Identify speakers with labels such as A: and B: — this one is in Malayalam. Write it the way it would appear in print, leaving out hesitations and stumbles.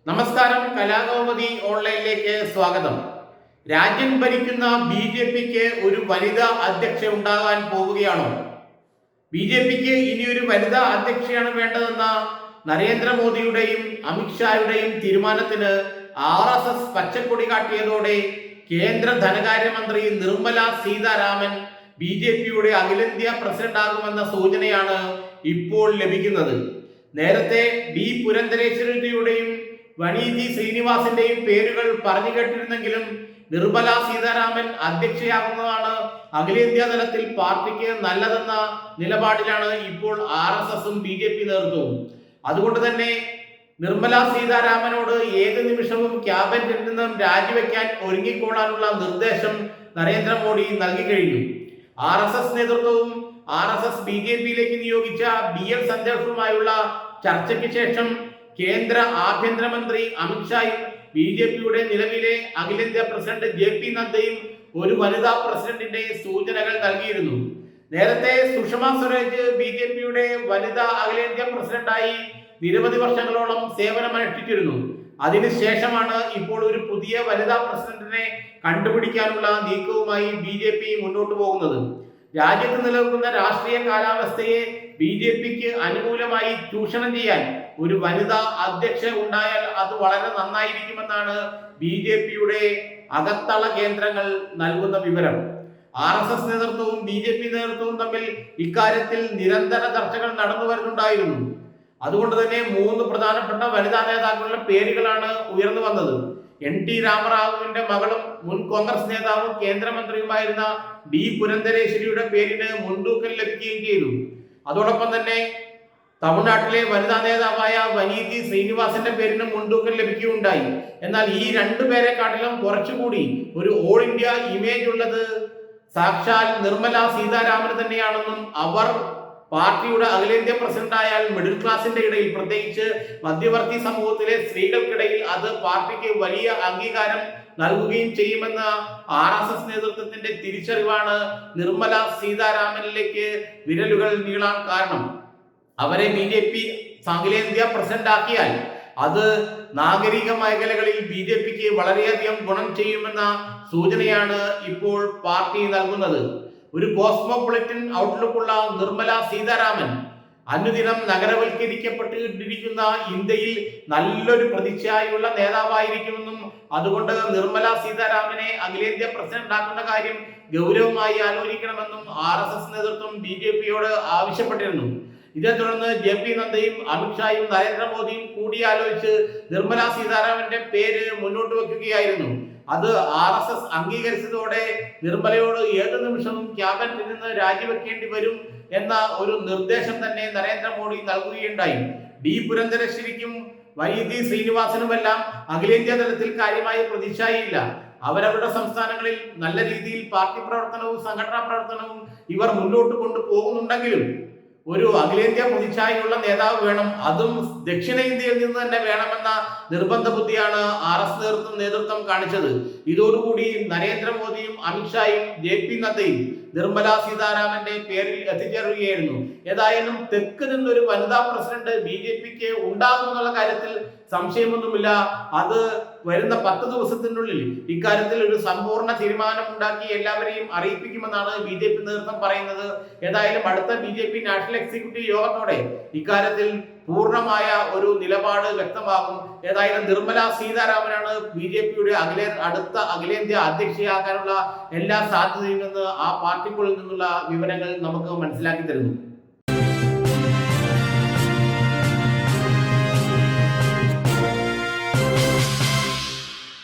A: നമസ്കാരം, കലാകൗമുദി ഓൺലൈനിലേക്ക് സ്വാഗതം. രാജ്യം ഭരിക്കുന്ന ബി.ജെ.പിക്ക് ഒരു വനിതാ അധ്യക്ഷ ഉണ്ടാകാൻ പോവുകയാണോ? ബി.ജെ.പിക്ക് ഇനി ഒരു വനിതാ അധ്യക്ഷയാണ് വേണ്ടതെന്ന നരേന്ദ്രമോദിയുടെയും അമിത്ഷായുടെയും തീരുമാനത്തിന് RSS പച്ചക്കൊടി കാട്ടിയതോടെ കേന്ദ്ര ധനകാര്യമന്ത്രി നിർമ്മല സീതാരാമൻ ബി.ജെ.പിയുടെ അഖിലേന്ത്യാ പ്രസിഡന്റ് ആകുമെന്ന സൂചനയാണ് ഇപ്പോൾ ലഭിക്കുന്നത്. നേരത്തെ ഡി പുരന്ദരേശ്വരിയുടെയും വനിതി ശ്രീനിവാസിന്റെയും പേരുകൾ പറഞ്ഞു കേട്ടിരുന്നെങ്കിലും നിർമ്മല സീതാരാമൻ അധ്യക്ഷയാകുന്നതാണ് അഖിലേന്ത്യാ തലത്തിൽ പാർട്ടിക്ക് നല്ലതെന്ന നിലപാടിലാണ് ഇപ്പോൾ RSSും ബി.ജെ.പി നേതൃത്വവും. അതുകൊണ്ട് തന്നെ നിർമ്മല സീതാരാമനോട് ഏത് നിമിഷവും ക്യാബിനറ്റിൽ നിന്നും രാജിവെക്കാൻ ഒരുങ്ങിക്കോളാനുള്ള നിർദ്ദേശം നരേന്ദ്രമോദി നൽകി കഴിഞ്ഞു. RSS നേതൃത്വവും RSS ബി.ജെ.പിയിലേക്ക് നിയോഗിച്ച BL സന്ദേശവുമായുള്ള ചർച്ചയ്ക്ക് ശേഷം കേന്ദ്ര ആഭ്യന്തരമന്ത്രി അമിത്ഷായും ബി.ജെ.പിയുടെ നിലവിലെ അഖിലേന്ത്യാ പ്രസിഡന്റ് JP നദ്ദയും ഒരു വനിതാ പ്രസിഡന്റിന്റെ സൂചനകൾ നൽകിയിരുന്നു. നേരത്തെ സുഷമ സ്വരാജ് ബി.ജെ.പിയുടെ വനിതാ അഖിലേന്ത്യാ പ്രസിഡന്റായി നിരവധി വർഷങ്ങളോളം സേവനമനുഷ്ഠിച്ചിരുന്നു. അതിനുശേഷമാണ് ഇപ്പോൾ ഒരു പുതിയ വനിതാ പ്രസിഡന്റിനെ കണ്ടുപിടിക്കാനുള്ള നീക്കവുമായി ബി.ജെ.പി മുന്നോട്ട് പോകുന്നത്. രാജ്യത്ത് നിലനിൽക്കുന്ന രാഷ്ട്രീയ കാലാവസ്ഥയെ ബി.ജെ.പിക്ക് അനുകൂലമായി ചൂഷണം ചെയ്യാൻ ഒരു വനിതാ അധ്യക്ഷ ഉണ്ടായാൽ അത് വളരെ നന്നായിരിക്കുമെന്നാണ് ബി.ജെ.പിയുടെ അകത്തള കേന്ദ്രങ്ങൾ നൽകുന്ന വിവരം. RSS നേതൃത്വവും ബി.ജെ.പി നേതൃത്വവും തമ്മിൽ ഇക്കാര്യത്തിൽ നിരന്തര ചർച്ചകൾ നടന്നു വരുന്നുണ്ടായിരുന്നു. അതുകൊണ്ട് തന്നെ 3 പ്രധാനപ്പെട്ട വനിതാ നേതാക്കളുടെ പേരുകളാണ് ഉയർന്നു വന്നത്. NT രാമറാവുവിന്റെ മകളും മുൻ കോൺഗ്രസ് നേതാവും കേന്ദ്രമന്ത്രിയുമായിരുന്ന ഡി പുരന്ദരേശ്വരിയുടെ പേരിന് മുൻതൂക്കം ലഭിക്കുകയും ചെയ്തു. അതോടൊപ്പം തന്നെ തമിഴ്നാട്ടിലെ വനിതാ നേതാവായ വനിതി ശ്രീനിവാസിന്റെ പേരിന് മുൻതൂക്കം ലഭിക്കുകയുണ്ടായി. എന്നാൽ ഈ 2 പേരെക്കാട്ടിലും കുറച്ചുകൂടി ഒരു ഓൾ ഇന്ത്യ ഇമേജ് ഉള്ളത് സാക്ഷാൽ നിർമ്മല സീതാരാമൻ തന്നെയാണെന്നും അവർ പാർട്ടിയുടെ അഖിലേന്ത്യാ പ്രസിഡന്റ് ആയാൽ മിഡിൽ ക്ലാസിന്റെ ഇടയിൽ, പ്രത്യേകിച്ച് മധ്യവർത്തി സമൂഹത്തിലെ സ്ത്രീകൾക്കിടയിൽ അത് പാർട്ടിക്ക് വലിയ അംഗീകാരം നൽകുകയും ചെയ്യുമെന്ന RSS നേതൃത്വത്തിന്റെ തിരിച്ചറിവാണ് നിർമ്മല സീതാരാമനിലേക്ക് വിരലുകൾ നീളാൻ കാരണം. അവരെ ബി.ജെ.പി അഖിലേന്ത്യാ പ്രസിഡന്റ് ആക്കിയാൽ അത് നാഗരിക മേഖലകളിൽ ബി.ജെ.പിക്ക് വളരെയധികം ഗുണം ചെയ്യുമെന്ന സൂചനയാണ് ഇപ്പോൾ പാർട്ടി നൽകുന്നത്. ഒരു കോസ്മോപൊളിറ്റൻ ഔട്ട്ലുക്കുള്ള നിർമ്മല സീതാരാമൻ അനുദിനം നഗരവൽക്കരിക്കപ്പെട്ടിരിക്കുന്ന ഇന്ത്യയിൽ നല്ലൊരു പ്രതിച്ഛായുള്ള നേതാവായിരിക്കുമെന്നും അതുകൊണ്ട് നിർമ്മല സീതാരാമനെ അഖിലേന്ത്യാ പ്രസിഡന്റ് ആക്കുന്ന കാര്യം ഗൗരവമായി ആലോചിക്കണമെന്നും RSS നേതൃത്വം ബി.ജെ.പിയോട് ആവശ്യപ്പെട്ടിരുന്നു. ഇതേ തുടർന്ന് JP നദ്ദയും അമിത്ഷായും നരേന്ദ്രമോദിയും കൂടിയാലോചിച്ച് നിർമ്മല സീതാരാമന്റെ പേര് മുന്നോട്ട് വെക്കുകയായിരുന്നു. അത് RSS അംഗീകരിച്ചതോടെ നിർമ്മലയോട് ഏത് നിമിഷവും ക്യാബിനറ്റിൽ നിന്ന് രാജിവെക്കേണ്ടി വരും എന്ന ഒരു നിർദ്ദേശം തന്നെ നരേന്ദ്രമോദി നൽകുകയുണ്ടായി. ഡി പുരന്ദരേശ്വരിക്കും വനിതി ശ്രീനിവാസനുമെല്ലാം അഖിലേന്ത്യാ തലത്തിൽ കാര്യമായ പ്രതീക്ഷയില്ല. അവരവരുടെ സംസ്ഥാനങ്ങളിൽ നല്ല രീതിയിൽ പാർട്ടി പ്രവർത്തനവും സംഘടനാ പ്രവർത്തനവും ഇവർ മുന്നോട്ട് കൊണ്ടുപോകുന്നുണ്ടെങ്കിലും ഒരു അഖിലേന്ത്യാ പ്രതിച്ഛായുള്ള നേതാവ് വേണം, അതും ദക്ഷിണേന്ത്യയിൽ നിന്ന് തന്നെ വേണമെന്ന നിർബന്ധ ബുദ്ധിയാണ് RSS നേതൃത്വം കാണിച്ചത്. ഇതോടുകൂടി നരേന്ദ്രമോദിയും അമിത്ഷായും JP നദ്ദയും നിർമ്മല സീതാരാമന്റെ പേരിൽ എത്തിച്ചേരുകയായിരുന്നു. ഏതായാലും തെക്ക് നിന്നൊരു വനിതാ പ്രസിഡന്റ് ബി.ജെ.പിക്ക് ഉണ്ടാകുമെന്നുള്ള കാര്യത്തിൽ സംശയമൊന്നുമില്ല. അത് വരുന്ന 10 ദിവസത്തിനുള്ളിൽ ഇക്കാര്യത്തിൽ ഒരു സമ്പൂർണ്ണ തീരുമാനം ഉണ്ടാക്കി എല്ലാവരെയും അറിയിപ്പിക്കുമെന്നാണ് ബി.ജെ.പി നേതൃത്വം പറയുന്നത്. ഏതായാലും അടുത്ത ബി.ജെ.പി നാഷണൽ എക്സിക്യൂട്ടീവ് യോഗത്തോടെ ഇക്കാര്യത്തിൽ പൂർണ്ണമായ ഒരു നിലപാട് വ്യക്തമാകും. ഏതായാലും നിർമ്മല സീതാരാമനാണ് ബി.ജെ.പിയുടെ അടുത്ത അഖിലേന്ത്യാ അധ്യക്ഷയാകാനുള്ള എല്ലാ സാധ്യതയും എന്ന് ആ പാർട്ടിക്കുള്ളിൽ നിന്നുള്ള വിവരങ്ങൾ നമുക്ക് മനസ്സിലാക്കി തരുന്നു.